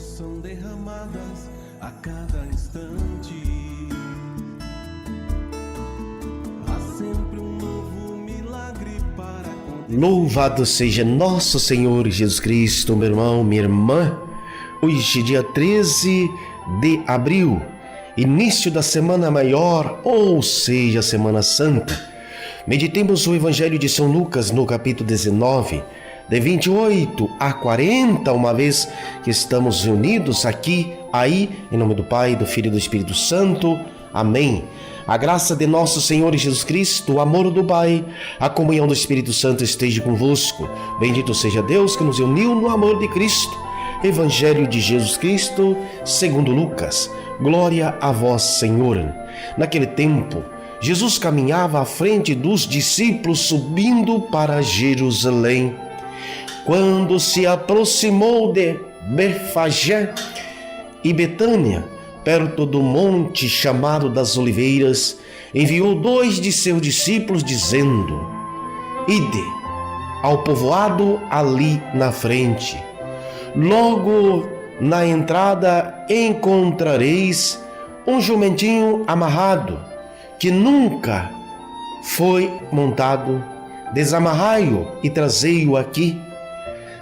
são derramadas a cada instante. Há sempre um novo milagre para acontecer. Louvado seja nosso Senhor Jesus Cristo, meu irmão, minha irmã. Hoje, dia 13 de abril, início da Semana Maior, ou seja, Semana Santa. Meditemos o Evangelho de São Lucas no capítulo 19, de 28 a 40, uma vez que estamos reunidos aqui, aí, em nome do Pai, do Filho e do Espírito Santo. Amém. A graça de nosso Senhor Jesus Cristo, o amor do Pai, a comunhão do Espírito Santo esteja convosco. Bendito seja Deus que nos uniu no amor de Cristo. Evangelho de Jesus Cristo, segundo Lucas. Glória a vós, Senhor. Naquele tempo, Jesus caminhava à frente dos discípulos, subindo para Jerusalém. Quando se aproximou de Betfagé e Betânia, perto do monte chamado das Oliveiras, enviou 2 de seus discípulos, dizendo: Ide ao povoado ali na frente. Logo na entrada encontrareis um jumentinho amarrado, que nunca foi montado. Desamarrai-o e trazei-o aqui.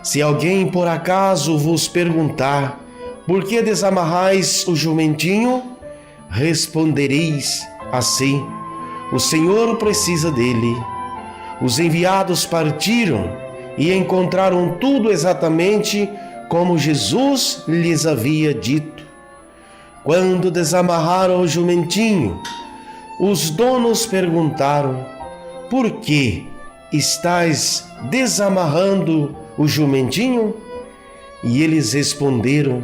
Se alguém por acaso vos perguntar: por que desamarrais o jumentinho? Respondereis assim: o Senhor precisa dele. Os enviados partiram e encontraram tudo exatamente como Jesus lhes havia dito. Quando desamarraram o jumentinho, os donos perguntaram: por que estais desamarrando o jumentinho? E eles responderam: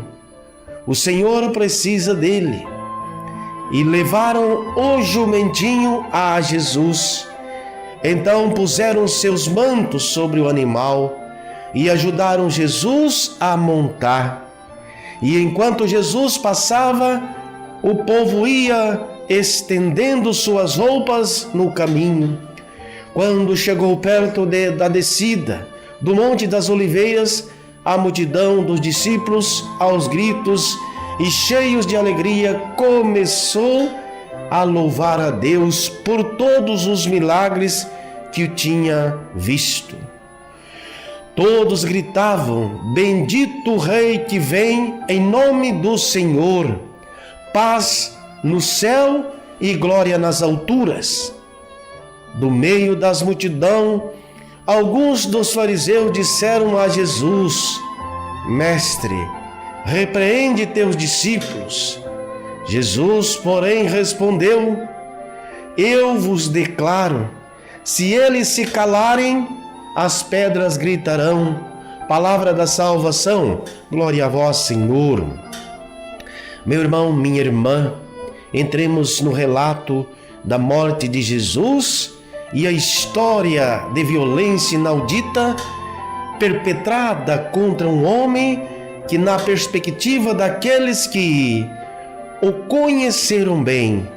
o Senhor precisa dele. E levaram o jumentinho a Jesus. Então puseram seus mantos sobre o animal e ajudaram Jesus a montar. E enquanto Jesus passava, o povo ia estendendo suas roupas no caminho. Quando chegou perto da descida do Monte das Oliveiras, a multidão dos discípulos, aos gritos e cheios de alegria, começou a louvar a Deus por todos os milagres que tinha visto. Todos gritavam: bendito o Rei que vem em nome do Senhor, paz no céu e glória nas alturas. Do meio das multidão, alguns dos fariseus disseram a Jesus: Mestre, repreende teus discípulos. Jesus, porém, respondeu: eu vos declaro, se eles se calarem, as pedras gritarão. Palavra da salvação. Glória a vós, Senhor. Meu irmão, minha irmã, entremos no relato da morte de Jesus e a história de violência inaudita perpetrada contra um homem que, na perspectiva daqueles que o conheceram bem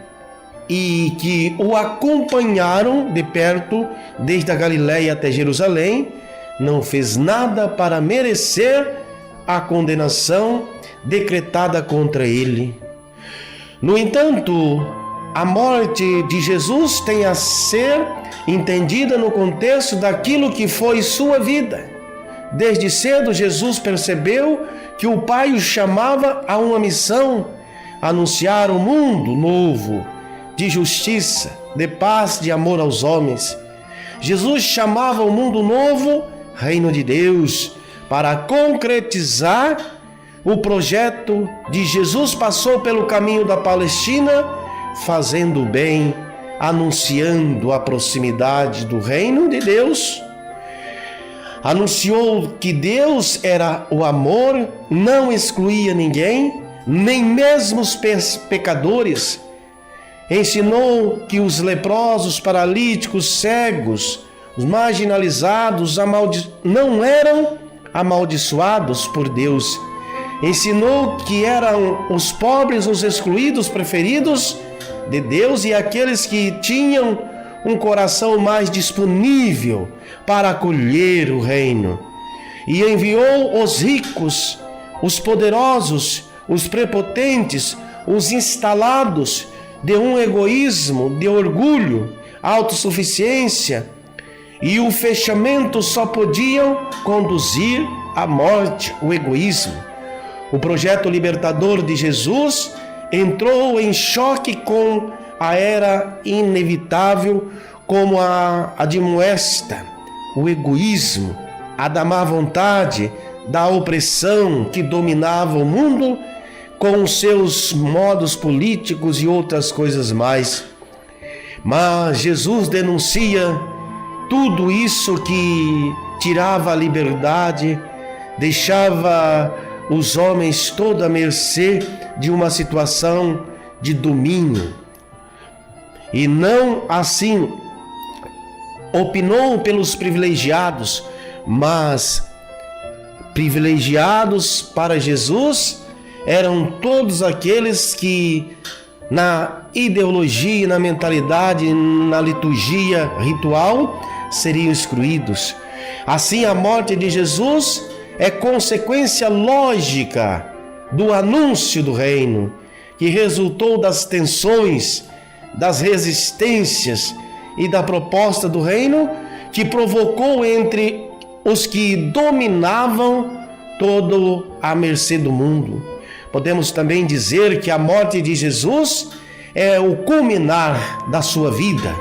e que o acompanharam de perto desde a Galiléia até Jerusalém, não fez nada para merecer a condenação decretada contra ele. No entanto, a morte de Jesus tem a ser entendida no contexto daquilo que foi sua vida. Desde cedo, Jesus percebeu que o Pai o chamava a uma missão: anunciar um mundo novo, de justiça, de paz, de amor aos homens. Jesus chamava o mundo novo Reino de Deus. Para concretizar o projeto de Jesus, passou pelo caminho da Palestina, fazendo o bem, anunciando a proximidade do reino de Deus. Anunciou que Deus era o amor, não excluía ninguém, nem mesmo os pecadores. Ensinou que os leprosos, paralíticos, cegos, os marginalizados não eram amaldiçoados por Deus. Ensinou que eram os pobres, os excluídos, preferidos de Deus, e aqueles que tinham um coração mais disponível para acolher o reino. E enviou os ricos os poderosos, os prepotentes, os instalados de um egoísmo, de orgulho, autossuficiência, e o fechamento só podiam conduzir à morte, o egoísmo. O projeto libertador de Jesus entrou em choque com a era inevitável, como a admoesta, o egoísmo, a da má vontade, da opressão que dominava o mundo com os seus modos políticos e outras coisas mais. Mas Jesus denuncia tudo isso que tirava a liberdade, deixava os homens toda à mercê de uma situação de domínio. E não assim opinou pelos privilegiados, mas privilegiados para Jesus eram todos aqueles que na ideologia, na mentalidade, na liturgia ritual seriam excluídos. Assim, a morte de Jesus é consequência lógica do anúncio do reino, que resultou das tensões, das resistências e da proposta do reino, que provocou entre os que dominavam todo à mercê do mundo. Podemos também dizer que a morte de Jesus é o culminar da sua vida.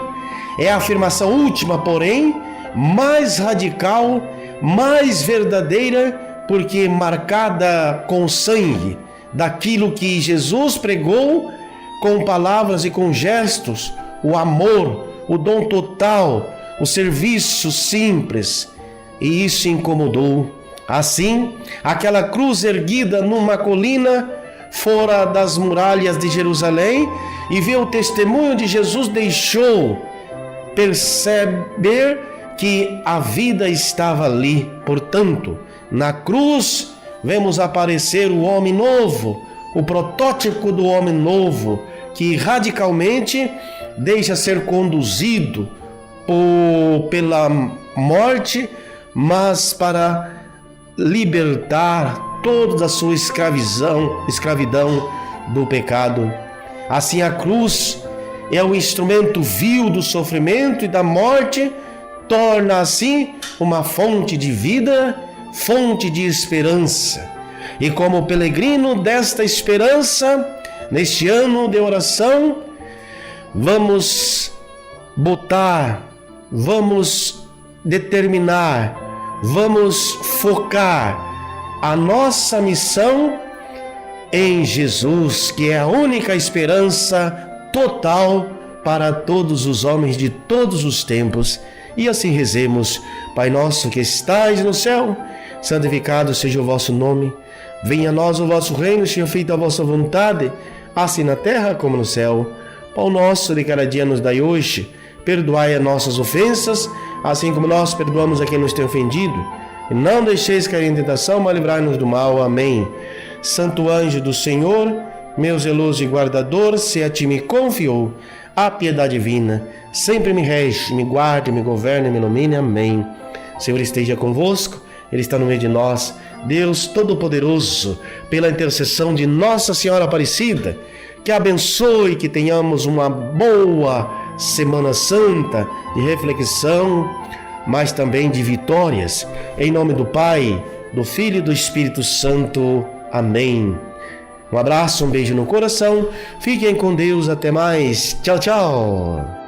É a afirmação última, porém, mais radical, mais verdadeira, porque marcada com sangue, daquilo que Jesus pregou com palavras e com gestos, o amor, o dom total, o serviço simples. E isso incomodou. Assim, aquela cruz erguida numa colina fora das muralhas de Jerusalém, e ver o testemunho de Jesus deixou perceber que a vida estava ali. Portanto, na cruz vemos aparecer o homem novo, o protótipo do homem novo, que radicalmente deixa ser conduzido pela morte, mas para libertar toda a sua escravidão do pecado. Assim, a cruz é o instrumento vil do sofrimento e da morte, torna assim uma fonte de vida, fonte de esperança. E como peregrino desta esperança, neste ano de oração, vamos determinar, vamos focar a nossa missão em Jesus, que é a única esperança total para todos os homens de todos os tempos. E assim rezemos: Pai nosso que estais no céu, santificado seja o vosso nome. Venha a nós o vosso reino, seja feita a vossa vontade, assim na terra como no céu. Pão nosso de cada dia nos dai hoje. Perdoai as nossas ofensas, assim como nós perdoamos a quem nos tem ofendido. E não deixeis cair em tentação, mas livrai-nos do mal. Amém. Santo anjo do Senhor, meu zeloso e guardador, se a ti me confiou a piedade divina, sempre me rege, me guarde, me governe, me ilumine. Amém. O Senhor esteja convosco, Ele está no meio de nós. Deus Todo-Poderoso, pela intercessão de Nossa Senhora Aparecida, que abençoe, que tenhamos uma boa Semana Santa de reflexão, mas também de vitórias. Em nome do Pai, do Filho e do Espírito Santo. Amém. Um abraço, um beijo no coração. Fiquem com Deus. Até mais. Tchau, tchau.